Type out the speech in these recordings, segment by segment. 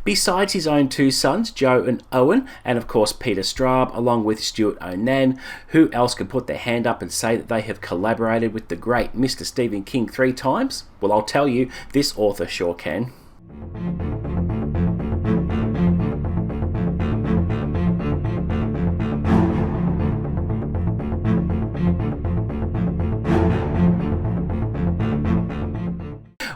Besides his own two sons, Joe and Owen, and of course Peter Straub, along with Stuart O'Nan, who else could put their hand up and say that they have collaborated with the great Mr. Stephen King 3 times? Well, I'll tell you, this author sure can.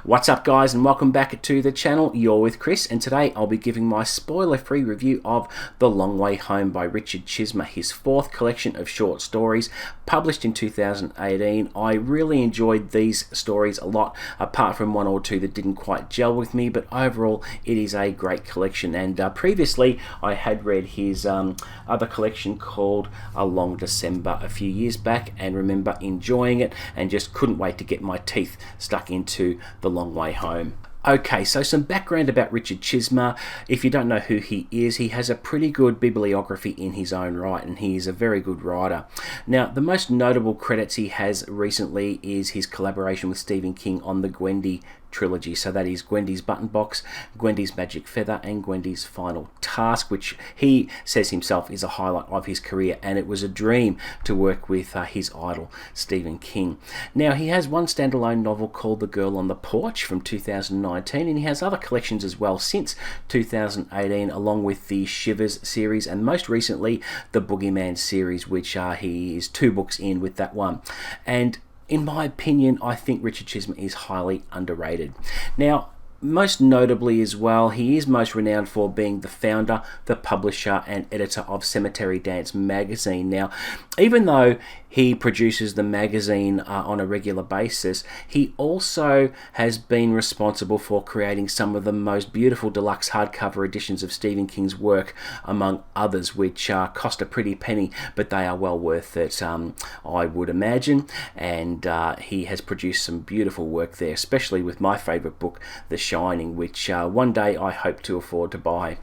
What's up guys, and welcome back to the channel. You're with Chris, and today I'll be giving my spoiler-free review of The Long Way Home by Richard Chizmar, his fourth collection of short stories published in 2018. I really enjoyed these stories a lot, apart from one or two that didn't quite gel with me, but overall it is a great collection. And previously I had read his other collection called A Long December a few years back, and remember enjoying it and just couldn't wait to get my teeth stuck into The Long Way Home. Okay, so some background about Richard Chizmar. If you don't know who he has a pretty good bibliography in his own right, and he is a very good writer. Now, the most notable credits he has recently is his collaboration with Stephen King on the Gwendy trilogy. So that is Gwendy's Button Box, Gwendy's Magic Feather, and Gwendy's Final Task, which he says himself is a highlight of his career, and it was a dream to work with his idol Stephen King. Now, he has one standalone novel called The Girl on the Porch from 2019, and he has other collections as well since 2018, along with the Shivers series, and most recently the Boogeyman series, which he is 2 books in with that one. And in my opinion, I think Richard Chizmar is highly underrated. Now, most notably as well, he is most renowned for being the founder, the publisher, and editor of Cemetery Dance magazine. Now, even though he produces the magazine on a regular basis, he also has been responsible for creating some of the most beautiful deluxe hardcover editions of Stephen King's work, among others, which cost a pretty penny, but they are well worth it, I would imagine. And he has produced some beautiful work there, especially with my favourite book, The Shining, which one day I hope to afford to buy.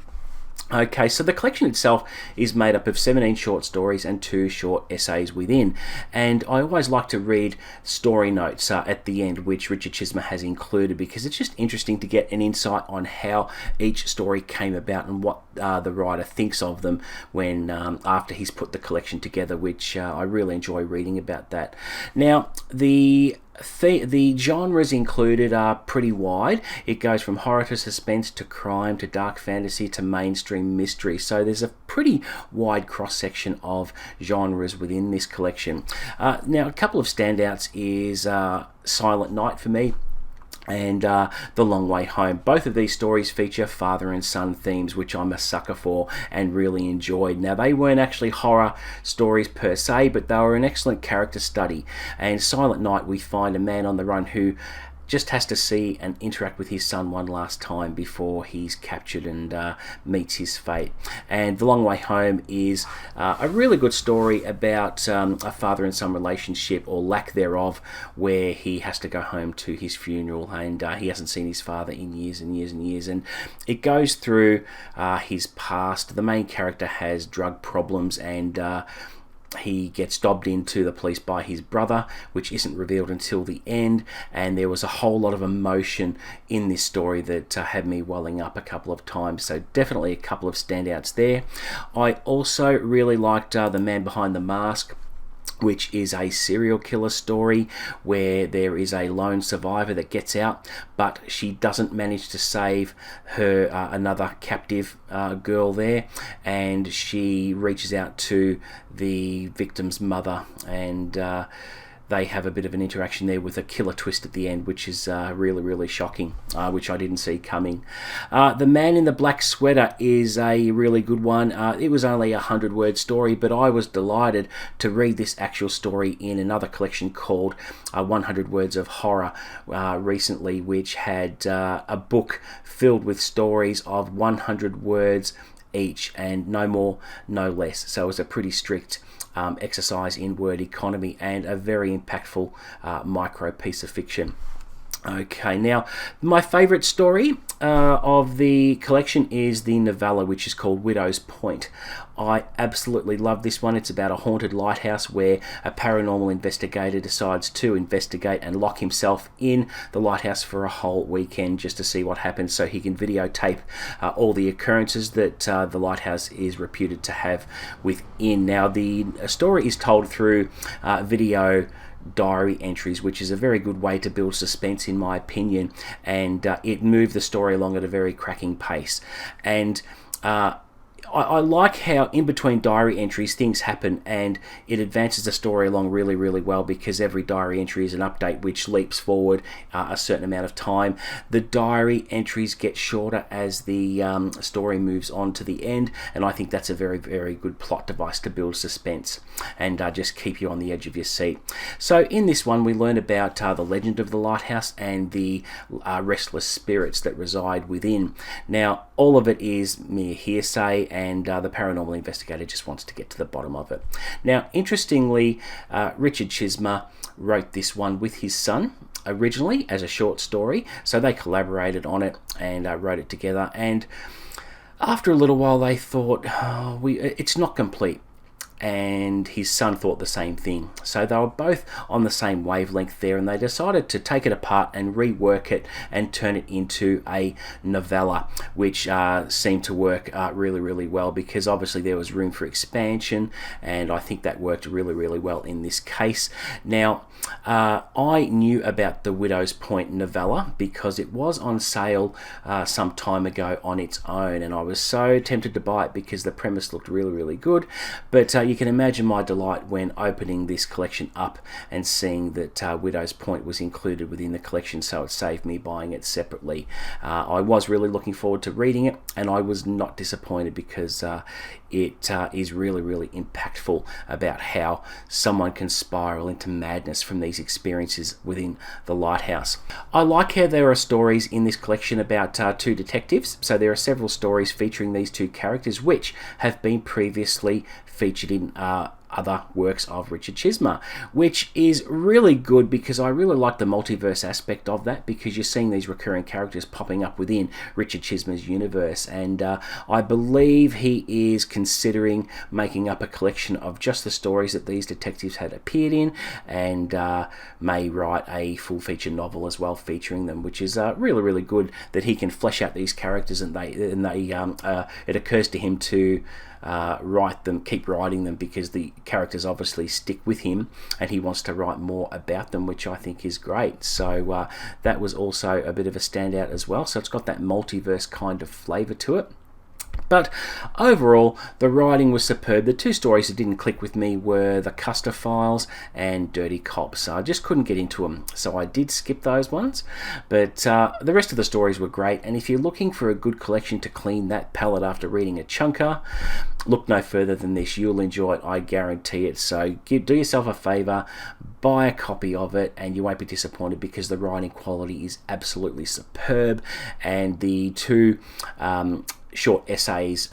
Okay, so the collection itself is made up of 17 short stories and 2 short essays within, and I always like to read story notes at the end, which Richard Chizmar has included, because it's just interesting to get an insight on how each story came about and what the writer thinks of them when after he's put the collection together, which I really enjoy reading about that. Now, the genres included are pretty wide. It goes from horror to suspense to crime to dark fantasy to mainstream mystery. So there's a pretty wide cross-section of genres within this collection. Now, a couple of standouts is Silent Night for me, and The Long Way Home. Both of these stories feature father and son themes, which I'm a sucker for and really enjoyed. Now, they weren't actually horror stories per se, but they were an excellent character study. And Silent Night, we find a man on the run who just has to see and interact with his son one last time before he's captured and meets his fate. And The Long Way Home is a really good story about a father and son relationship, or lack thereof, where he has to go home to his funeral, and he hasn't seen his father in years and years and years, and it goes through his past. The main character has drug problems, and he gets dobbed into the police by his brother, which isn't revealed until the end, and there was a whole lot of emotion in this story that had me welling up a couple of times, so definitely a couple of standouts there. I also really liked The Man Behind the Mask, which is a serial killer story where there is a lone survivor that gets out, but she doesn't manage to save her another captive girl there, and she reaches out to the victim's mother, and they have a bit of an interaction there with a killer twist at the end, which is really, really shocking, which I didn't see coming. The Man in the Black Sweater is a really good one. It was only a 100-word story, but I was delighted to read this actual story in another collection called 100 Words of Horror recently, which had a book filled with stories of 100 words each, and no more, no less. So it was a pretty strict exercise in word economy, and a very impactful micro piece of fiction. Okay, now my favourite story of the collection is the novella, which is called Widow's Point. I absolutely love this one. It's about a haunted lighthouse where a paranormal investigator decides to investigate and lock himself in the lighthouse for a whole weekend just to see what happens, so he can videotape all the occurrences that the lighthouse is reputed to have within. Now, the story is told through video diary entries, which is a very good way to build suspense in my opinion, and it moved the story along at a very cracking pace. And I like how in between diary entries things happen, and it advances the story along really, really well, because every diary entry is an update which leaps forward a certain amount of time. The diary entries get shorter as the story moves on to the end, and I think that's a very, very good plot device to build suspense and just keep you on the edge of your seat. So in this one, we learn about the legend of the lighthouse and the restless spirits that reside within. Now, all of it is mere hearsay, and the paranormal investigator just wants to get to the bottom of it. Now, interestingly, Richard Chizmar wrote this one with his son originally as a short story, so they collaborated on it and wrote it together. And after a little while, they thought, it's not complete. And his son thought the same thing. So they were both on the same wavelength there, and they decided to take it apart and rework it and turn it into a novella, which seemed to work really, really well, because obviously there was room for expansion, and I think that worked really, really well in this case. Now, I knew about the Widow's Point novella because it was on sale some time ago on its own, and I was so tempted to buy it because the premise looked really, really good. But you can imagine my delight when opening this collection up and seeing that Widow's Point was included within the collection, so it saved me buying it separately. I was really looking forward to reading it, and I was not disappointed, because it is really, really impactful about how someone can spiral into madness from these experiences within the lighthouse. I like how there are stories in this collection about two detectives. So there are several stories featuring these two characters which have been previously featured in other works of Richard Chizmar, which is really good, because I really like the multiverse aspect of that, because you're seeing these recurring characters popping up within Richard Chizmar's universe. And I believe he is considering making up a collection of just the stories that these detectives had appeared in, and may write a full feature novel as well featuring them, which is really, really good that he can flesh out these characters, and it occurs to him to write them, keep writing them, because the characters obviously stick with him and he wants to write more about them, which I think is great. So that was also a bit of a standout as well. So it's got that multiverse kind of flavour to it. But overall, the writing was superb. The two stories that didn't click with me were The Custer Files and Dirty Cops. So I just couldn't get into them, so I did skip those ones. But the rest of the stories were great, and if you're looking for a good collection to clean that palette after reading a chunker, look no further than this. You'll enjoy it, I guarantee it. So do yourself a favour, buy a copy of it, and you won't be disappointed, because the writing quality is absolutely superb, and the two short essays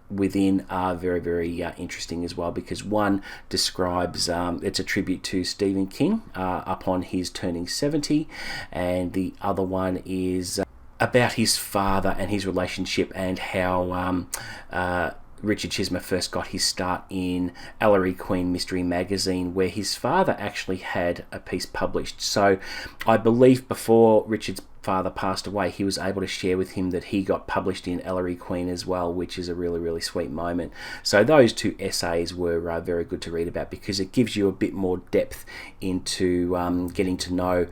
within are very, very interesting as well, because one describes, it's a tribute to Stephen King upon his turning 70, and the other one is about his father and his relationship, and how Richard Chizmar first got his start in Ellery Queen Mystery Magazine, where his father actually had a piece published. So I believe before Richard's father passed away, he was able to share with him that he got published in Ellery Queen as well, which is a really, really sweet moment. So those two essays were very good to read about, because it gives you a bit more depth into getting to know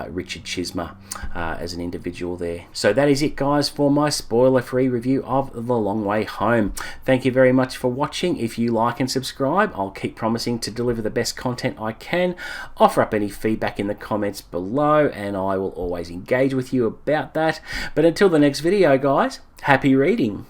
Richard Chizmar as an individual there. So that is it, guys, for my spoiler-free review of The Long Way Home. Thank you very much for watching. If you like and subscribe, I'll keep promising to deliver the best content I can. Offer up any feedback in the comments below, and I will always engage with you about that. But until the next video, guys, happy reading.